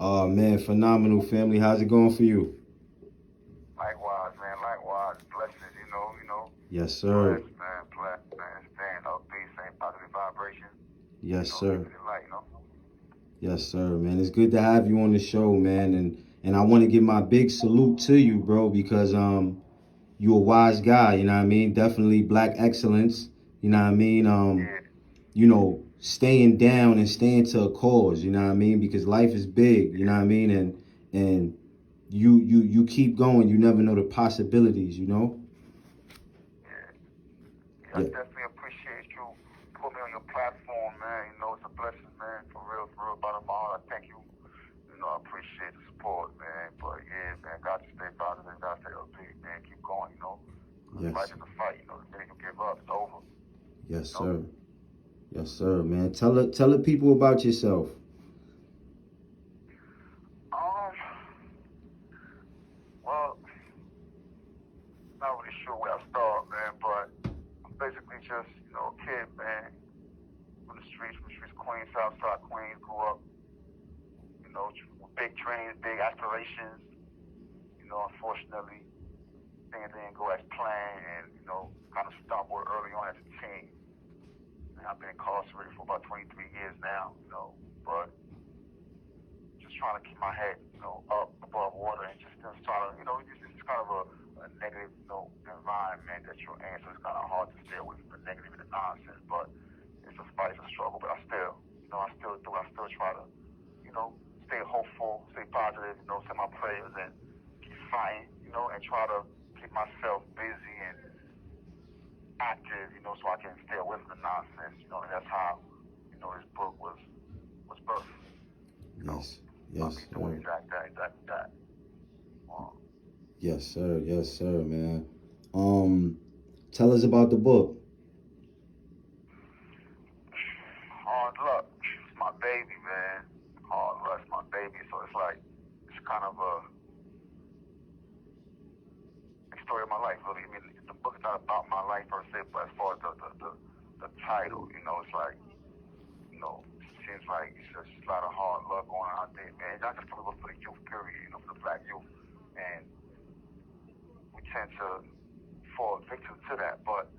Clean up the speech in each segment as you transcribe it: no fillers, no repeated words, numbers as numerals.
Oh man, phenomenal family. How's it going for you? Likewise, man. Likewise. Blessings, Yes, sir. blessed, man. Blessed, man. Staying upbeat, same positive vibration. Yes, sir. Living it light. Yes, sir, man. It's good to have you on the show, man. And I want to give my big salute to you, bro, because you a wise guy, you know what I mean? Definitely black excellence, you know what I mean? Yeah, Staying down and staying to a cause, you know what I mean? Because life is big, you know what I mean? And you keep going, you never know the possibilities, you know? yeah. Yeah, I Yeah. definitely appreciate you putting me on your platform, man. It's a blessing, man. For real, bottom of my heart. I thank you. I appreciate the support, man. But yeah, man, got to stay positive, got to stay upbeat, man. Keep going. Because life Yes. is a fight. The minute you give up, it's over, Yes, you know. sir. Yes, sir, man. Tell the people about yourself. Um, well, not really sure where I start, man, but I'm basically just, a kid, man, from the streets, Queens, Southside, Queens, grew up, with big dreams, big aspirations. Unfortunately, things didn't go as planned and, kind of stumbled early on as a teen. And I've been incarcerated for about 23 years now, but just trying to keep my head, up above water and just trying to, it's kind of a negative, environment that you're in. So it's kind of hard to stay away from the negative and the nonsense. But it's a fight, it's a struggle. But I still try to, stay hopeful, stay positive, say my prayers and keep fighting, and try to keep myself busy and active, so I can stay away from the nonsense, and that's how, this book was birthed, you know. Yes. I'll Yes, be doing sir. that. Um, Yes, sir. Yes, sir, man. Um, Tell us about the book. hard luck, it's my baby, man. Hard luck, it's my baby. So it's like it's kind of a story of my life, really. I mean, the book is not about my life per se, but as far as the title, it's like, it seems like it's just a lot of hard luck going on out there, man. Not just for the youth, period, for the black youth, and we tend to fall victim to that. But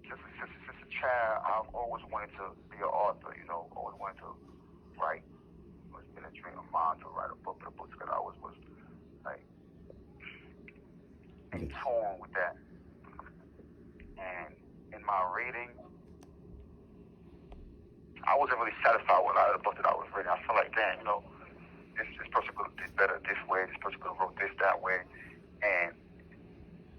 since a child, I've always wanted to be an author, always wanted to write. It's been a dream of mine to write a book, but the book that I was like in Yes. tune with that. And in my reading, I wasn't really satisfied with a lot of the book that I was reading. I felt like, damn, this person could have did better this way. This person could have wrote this that way. And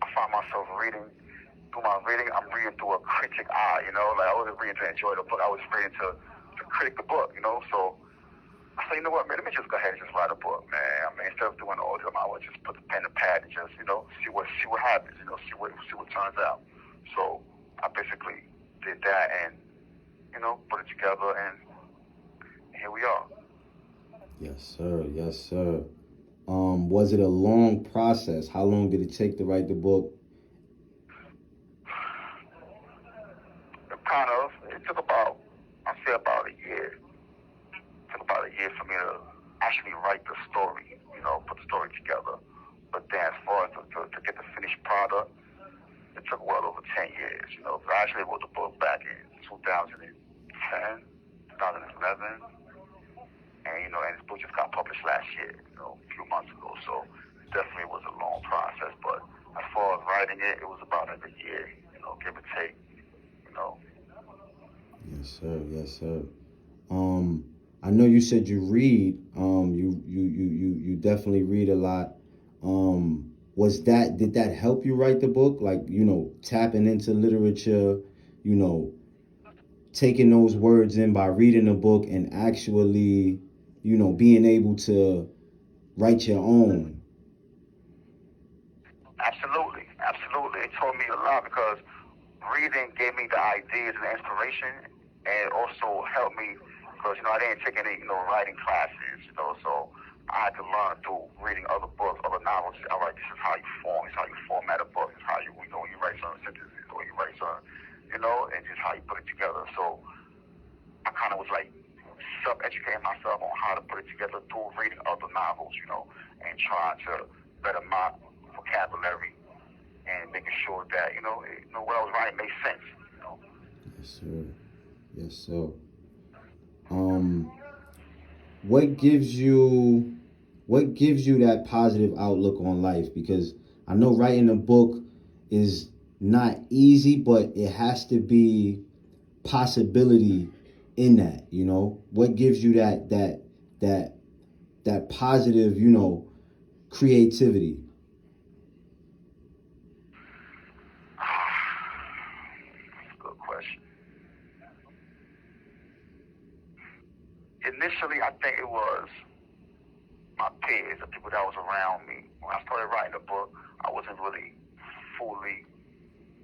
I find myself reading. Through my reading, I'm reading through a critic eye. Like I wasn't reading to enjoy the book. I was reading to critic the book. So I said, you know what, man, let me just go ahead and just write a book, man. I mean, instead of doing all of them, I would just put the pen and pad and just, see what happens, see what turns out. So I basically did that and, put it together and here we are. Yes, sir. Yes, sir. Was it a long process? How long did it take to write the book? It took about, I'd say about a year. It took about a year for me to actually write the story, put the story together. But then as far as to get the finished product, it took well over 10 years. I actually wrote the book back in 2010, 2011, and this book just got published last year, a few months ago. So it definitely was a long process. But as far as writing it, it was about like a year, give or take, you know. Yes, sir. Yes, sir. Um, I know you said you read. You definitely read a lot. Was that did that help you write the book? Like tapping into literature, you know, taking those words in by reading the book and actually, being able to write your own. Absolutely, absolutely. It taught me a lot because reading gave me the ideas and the inspiration, and it also helped me because I didn't take any writing classes, so I had to learn through reading other books, other novels. All right, this is how you form, this is how you format a book, this is how you write certain sentences, or you write certain, and just how you put it together. So I kind of was like self-educating myself on how to put it together through reading other novels, and trying to better my vocabulary and making sure that, what I was writing made sense. Yes, sir. Yes, sir. Um, what gives you that positive outlook on life? Because I know writing a book is not easy, but it has to be possibility in that. What gives you that positive, creativity? That's a good question. Initially, I think it was my peers, the people that was around me. When I started writing the book, I wasn't really fully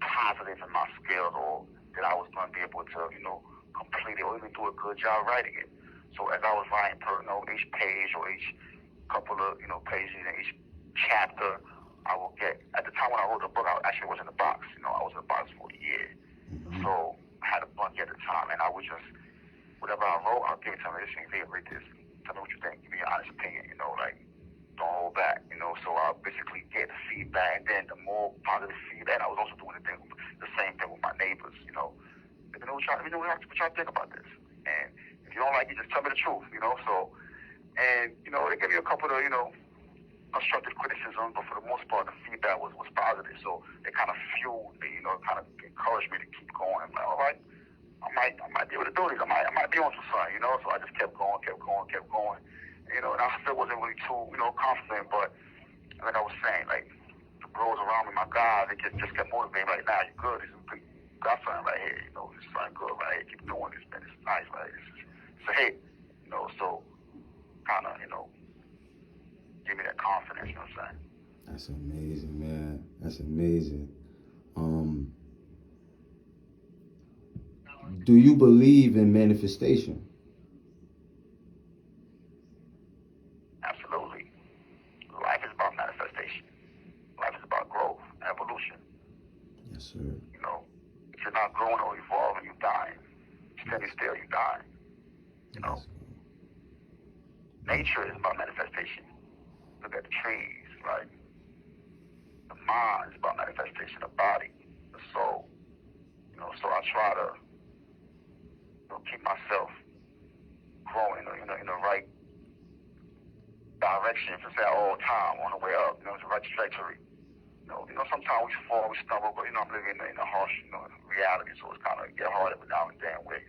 positive in my skills, or that I was going to be able to, complete it or even do a good job writing it. So as I was writing each page or each couple of, pages in each chapter, I will get, at the time when I wrote the book, I actually was in the box. I was in the box for a year. Mm-hmm. So I had a bunch at the time, and I would just, whatever I wrote, I'll give it to me. Listen, read this. Tell me what you think. Give me your honest opinion, like, don't hold back, So I'll basically get feedback, and then the more positive feedback, I was also doing the same thing with my neighbors, let me know what y'all think about this. And if you don't like it, just tell me the truth, So, and, they gave me a couple of, constructive criticism, but for the most part, the feedback was positive. So it kind of fueled me, kind of encouraged me to keep going. I'm like, all right, I might be able to do this. I might be on to something, So I just kept going. And I still wasn't really too, confident, but like I was saying, like, the bros around me, my guys, they just kept motivating, like, nah, you good. You got something right here, It's something good right here. Keep doing this, man. It's nice, right? It's a hit, so kind of, give me that confidence, you know what I'm saying? That's amazing, man. That's amazing. Do you believe in manifestation? Absolutely. Life is about manifestation. Life is about growth, evolution. Yes, sir. If you're not growing or evolving, you're dying. Standing still, you're dying. Yes. Nature is about manifestation. Look at the trees, right? The mind is about manifestation, the body, the soul. So I try to keep myself growing in the right direction, to say all the time, on the way up, the right trajectory. Sometimes we fall, we stumble, but I'm living in a harsh, reality, so it's kind of get hard every now and then where,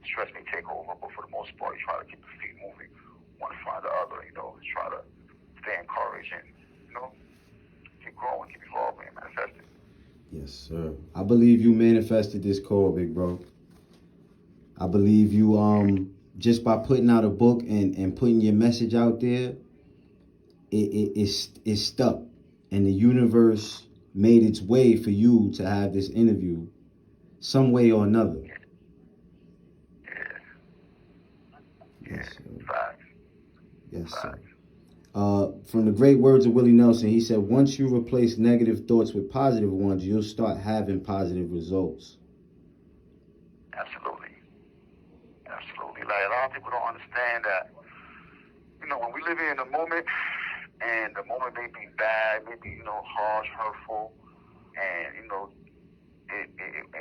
stress may take over, but for the most part, you try to keep the feet moving, one in front of the other, try to stay encouraged and, keep growing, keep evolving, and manifesting. Yes, sir. I believe you manifested this call, big bro. I believe you, just by putting out a book and putting your message out there, it's stuck. And the universe made its way for you to have this interview some way or another. Yeah. Yes, sir. Facts. Yes, sir. From the great words of Willie Nelson, he said, once you replace negative thoughts with positive ones, you'll start having positive results. Absolutely. Like, a lot of people don't understand that, when we live in the moment, and the moment may be bad, maybe, harsh, hurtful, and, and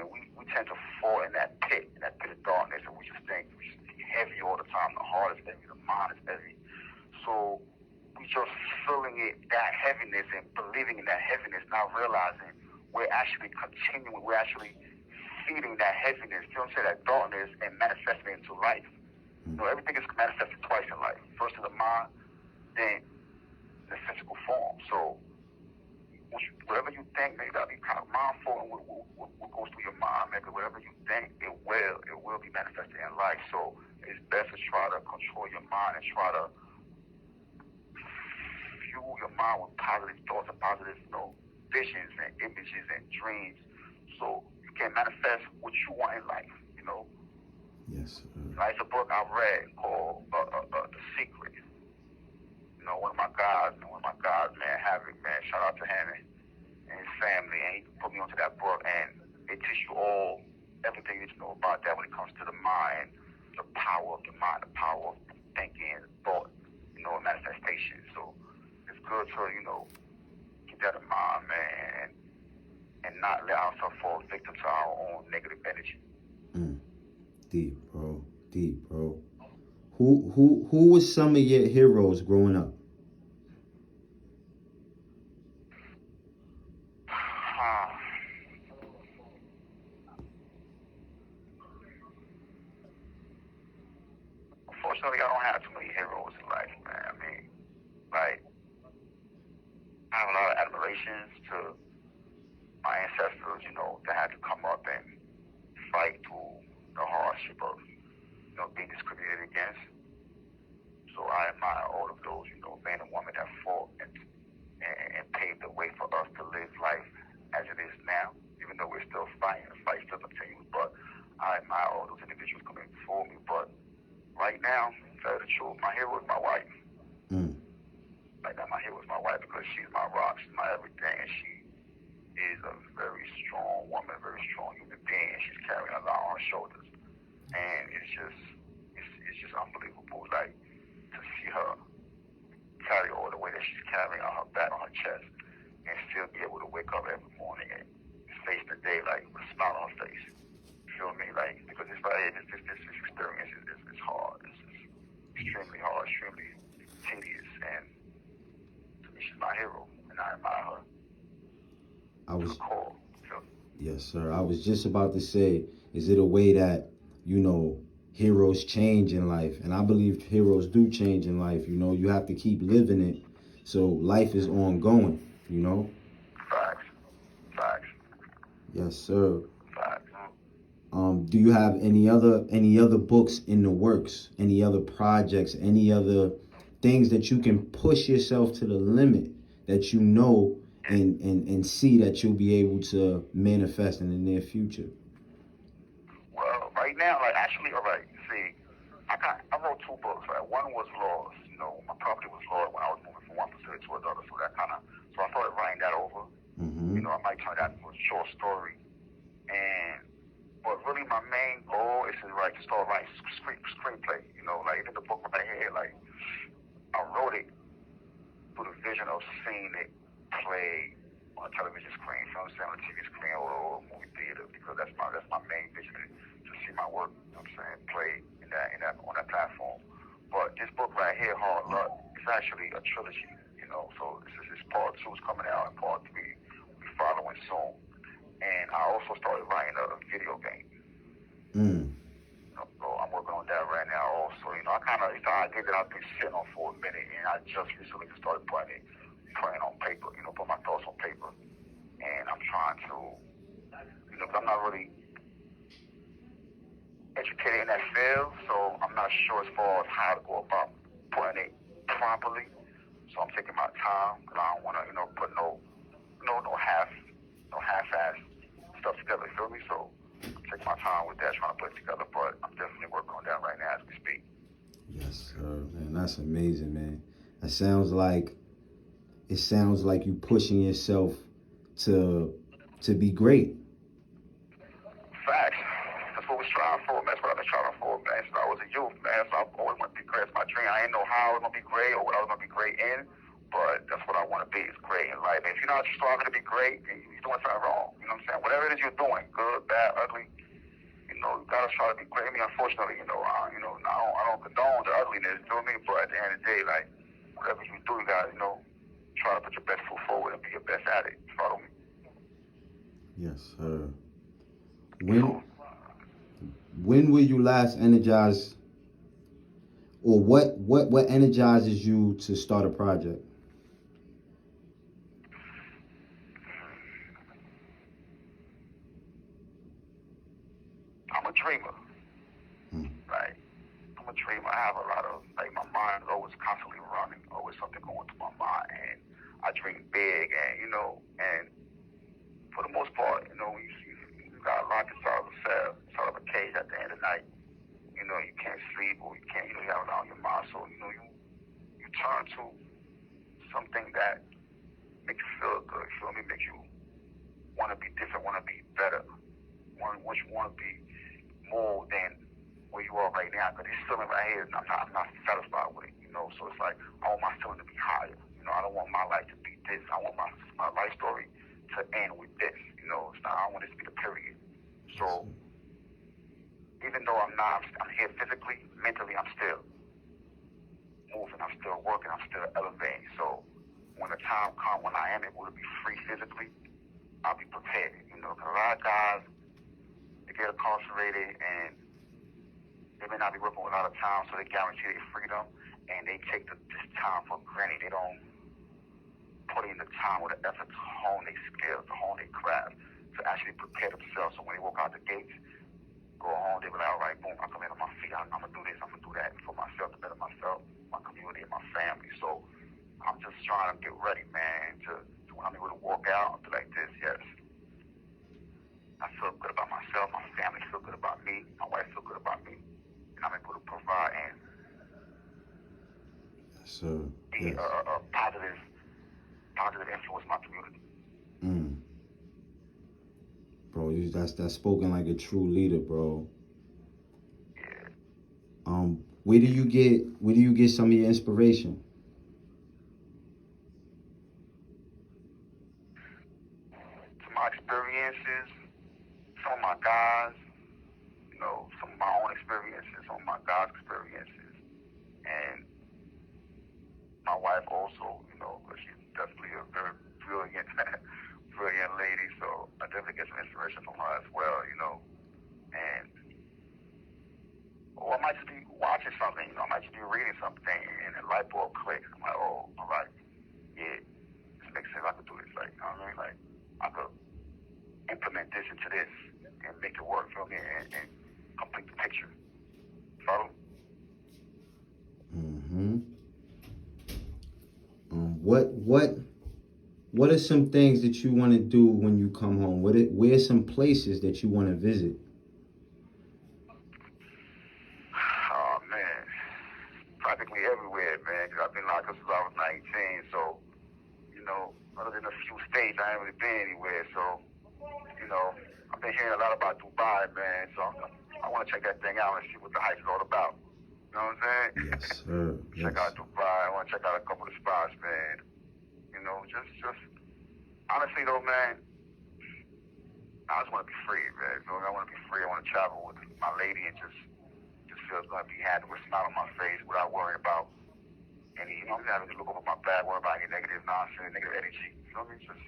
we tend to fall in that pit of darkness, and we just think we should be heavy all the time. The heart is heavy, the mind is heavy. So we just feeling that heaviness and believing in that heaviness, not realizing we're actually feeding that heaviness, that darkness, and manifesting it into life. Everything is manifested twice in life. First in the mind, then the physical form. So whatever you think, maybe you gotta be kind of mindful of what goes through your mind. Maybe whatever you think, it will be manifested in life. So it's best to try to control your mind and try to fuel your mind with positive thoughts and positive, visions and images and dreams. So you can manifest what you want in life, Yes, sir. Like, it's a book I've read called The Secret. One of my guys, man, Havoc, man, shout out to him and his family, and he put me onto that book, and it teaches you everything you need to know about that when it comes to the mind, the power of the mind, the power of thinking, thought, and manifestation. So it's good to, keep that in mind, man, and not let ourselves fall victim to our own negative energy. Deep, bro. Deep, bro. Who was some of your heroes growing up? Unfortunately, I don't have too many heroes in life, man. I mean, like, I have a lot of admirations to my ancestors, that had to come up and fight through the hardship of, being discriminated against. So I admire all of those, men and women that fought and paved the way for us to live life as it is now, even though we're still fighting. The fight still continues, but I admire all those individuals coming before me. But right now, to tell you the truth, my hero is my wife. Right now, my hero is my wife because she's my rock, she's my everything, and she is a very strong woman, very strong human being, and she's carrying a lot on her shoulders. And it's just unbelievable, like, to see her carry all the way that she's carrying on her back, on her chest, and still be able to wake up every morning and face the day, like, with a smile on her face. You feel me? Like, because this experience is hard. It's extremely hard, extremely tedious, and to me, she's my hero, and I admire her. Yes, sir. I was just about to say, is it a way that, heroes change in life? And I believe heroes do change in life. You have to keep living it. So life is ongoing, Facts. Yes, sir. Facts. Do you have any other books in the works? Any other projects? Any other things that you can push yourself to the limit that and see that you'll be able to manifest in the near future? Well, right now, all right, see, I wrote 2 books, right? One was Lost, my property was lost when I was moving from one facility to another, so I started writing that over. I might turn that into a short story, but really my main goal is to start writing screenplay, like even the book right here, like, I wrote it through the vision of seeing it play on a television screen, on a TV screen or a movie theater, because that's my main vision, to see my work, play on that platform. But this book right here, Hard Luck, is actually a trilogy, so this part 2 is coming out, and part 3 will be following soon. And I also started writing a video game. So I'm working on that right now also. It's an idea that I've been sitting on for a minute, and I just recently started putting on paper, put my thoughts on paper. And I'm trying to, because I'm not really educated in that field, so I'm not sure as far as how to go about putting it properly. So I'm taking my time, because I don't want to, put no half-ass stuff together, you feel me? So I'm taking my time with that, trying to put it together, but I'm definitely working on that right now as we speak. Yes, sir, man. That's amazing, man. It sounds like you pushing yourself to be great. Facts. That's what we're striving for, man. That's what I've been striving for, man. Since I was a youth, man. So I always want to be great. It's my dream. I didn't know how I was going to be great or what I was going to be great in, but that's what I want to be, is great in life. And if you're not striving to be great, then you're doing something wrong. You know what I'm saying? Whatever it is you're doing, good, bad, ugly, you got to try to be great. I mean, unfortunately, I don't condone the ugliness, you know what I mean? But at the end of the day, like, whatever you do, you got to, try to put your best foot forward and be your best at it. Follow me? Yes, sir. When will you last energize, or what energizes you to start a project? I'm a dreamer. Right? I'm a dreamer. I have a lot of, my mind is always constantly running, always something going through my mind, and I dream big, and and for the most part, you got locked inside of a cell, inside of a cage at the end of the night. You can't sleep, or you can't, you have a lot on your mind, so you turn to something that makes you feel good. You feel me? Makes you want to be different, want to be better, want to be more than where you are right now. now because this feeling right here, I'm not satisfied with it, you know. So it's like I want my feeling to be higher. You know, I don't want my life to be this. I want my life story to end with this. You know, it's not. I don't want this to be the period. So even though I'm here physically, mentally, I'm still moving. I'm still working. I'm still elevating. So when the time comes when I am able to be free physically, I'll be prepared. You know, because a lot of guys they get incarcerated and they may not be working with a lot of time, so they guarantee their freedom, and they take this time for granted. They don't put in the time or the effort to hone their skills, to hone their craft, to actually prepare themselves. So when they walk out the gates, go home, they be like, all right, boom, I come in on my feet. I'm going to do this, I'm going to do that for myself, to better myself, my community, and my family. So I'm just trying to get ready, man, to when I'm able to walk out and be like this, yes. I feel good about myself, my family feel good about me, my wife feel good about me, and I'm able to provide and So be yes. a positive influence in my community. Mm. Bro, that's spoken like a true leader, bro. Yeah. Where do you get some of your inspiration? To my experiences, some of my guys, you know, some of my own experiences, some of my guys' experiences, and my wife also, you know, because she's definitely a very brilliant, brilliant lady. So I definitely get some inspiration from her as well, you know. And or I might just be watching something, you know, I might just be reading something, and a light bulb clicks. I'm like, oh, all right, yeah, this makes sense. I could do this, like, you know what I mean? Like, I could implement this into this and make it work for me and complete the picture. Follow? Mm-hmm. What are some things that you want to do when you come home? Where are some places that you want to visit? Oh man, practically everywhere, man. Cause I've been locked up since I was 19. So, you know, other than a few states, I ain't really been anywhere. So, you know, I've been hearing a lot about Dubai, man. So I want to check that thing out and see what the hype is all about. You know what I'm saying? Yes, sir. Check Yes. out Dubai. I want to check out a couple of spots, man. You know, just honestly though, man, I just want to be free, man. You know, I want to be free. I want to travel with my lady and just feel it's going to be happy with a smile on my face without worrying about any, you know, I'm having to look over my back, worry about any negative nonsense, negative energy. You know what I mean? Just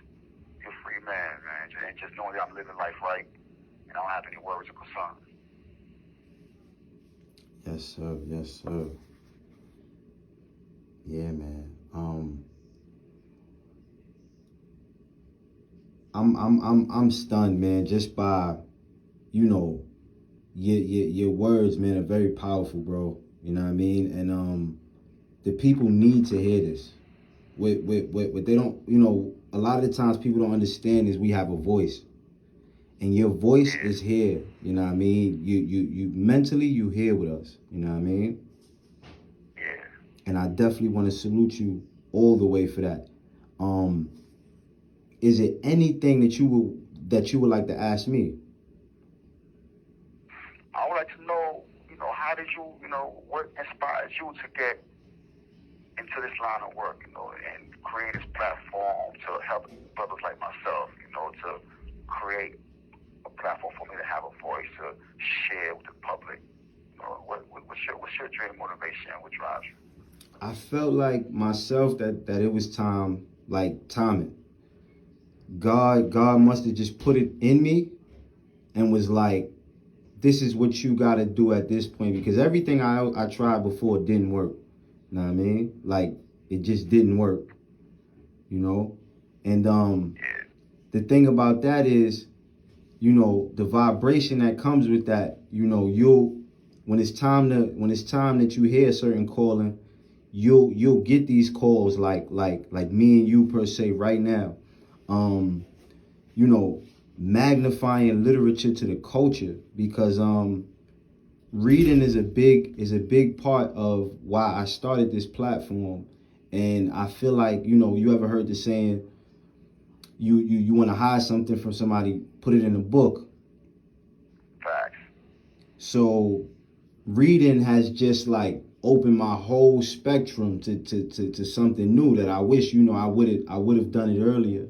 be a free man, man. And just knowing that I'm living life right and I don't have any worries or concerns. Yes, sir. Yes, sir. Yeah, man. I'm stunned, man, just by, you know, your words, man, are very powerful, bro. You know what I mean? And the people need to hear this. What they don't, you know, a lot of the times people don't understand is we have a voice. And your voice Yeah, is here, you know what I mean? You mentally you here with us, you know what I mean? yeah. And I definitely want to salute you all the way for that. Um, is it anything that you would like to ask me? I would like to know, you know, how did you, you know, what inspires you to get into this line of work, you know, and create this platform to help brothers like myself, you know, to create a platform for me to have a voice to share with the public. You know, what's your dream motivation? What drives you? I felt like myself that it was time, like timing. God must have just put it in me and was like, this is what you got to do at this point, because everything I tried before didn't work. You know what I mean? Like, it just didn't work, you know? And Yeah, the thing about that is, you know, the vibration that comes with that, you know, you'll when it's time that you hear a certain calling, you'll get these calls like me and you per se right now. Um, you know, magnifying literature to the culture, because reading is a big part of why I started this platform. And I feel like, you know, you ever heard the saying, you want to hide something from somebody, put it in a book. facts. So reading has just like opened my whole spectrum to something new that I wish, I would have done it earlier.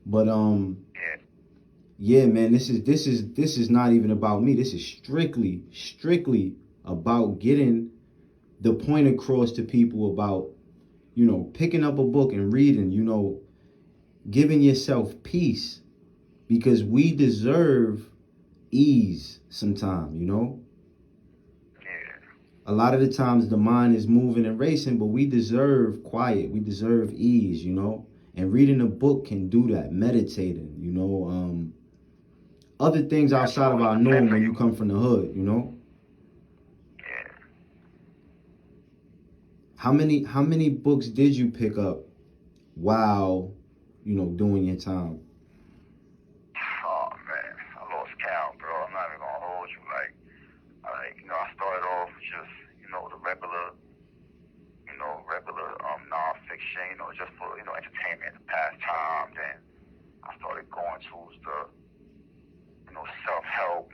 But Yeah, yeah, man, this is not even about me. This is strictly about getting the point across to people about, picking up a book and reading, giving yourself peace, because we deserve ease sometime. yeah, A lot of the times the mind is moving and racing, but we deserve quiet. We deserve ease. And reading a book can do that. Meditating, other things that's outside of our 100% norm for when you. you come from the hood. Yeah. How many books did you pick up while, doing your time? Oh man, I lost count, bro. I'm not even gonna hold you. I started off with just, the regular nonfiction, just for, entertainment and pastime. Then I started going towards the, self-help.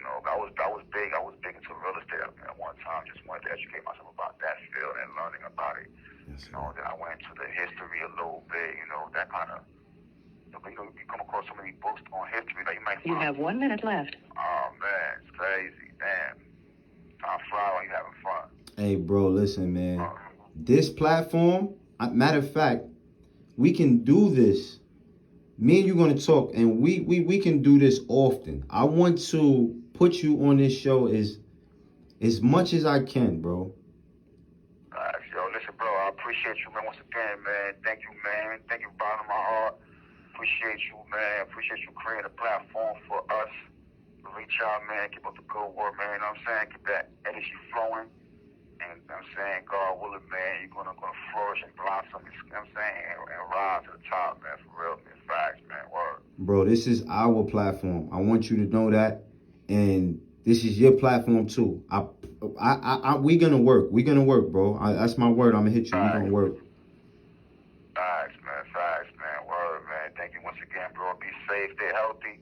I was big. I was big into real estate at one time. Just wanted to educate myself about that field and learning about it. Yes, sir. Then I went into the history a little bit. That kind of. You come across so many books on history that you might find. You have 1 minute left. Oh man, it's crazy. Damn, time fly when you having fun. Hey, bro, listen, man. Uh, This platform, matter of fact, we can do this. Me and you gonna talk, and we can do this often. I want to put you on this show as much as I can, bro. listen, bro. I appreciate you, man. Once again, man. Thank you, man. Thank you, bottom of my heart. Appreciate you, man. Appreciate you creating a platform for us to reach out, man. Keep up the good work, man. You know what I'm saying? Keep that energy flowing. And I'm saying, God willing, man, you're gonna flourish and blossom. You know what I'm saying? And rise to the top, man. For real, man. Facts, man. Word. Bro, this is our platform. I want you to know that, and this is your platform too. We gonna work. We gonna work, bro. That's my word. I'm gonna hit you. We gonna Facts. work. Facts, man. Facts, man. Word, man. Thank you once again, bro. Be safe. Stay healthy.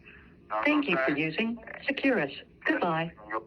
Thank you for using Securus. Goodbye. Your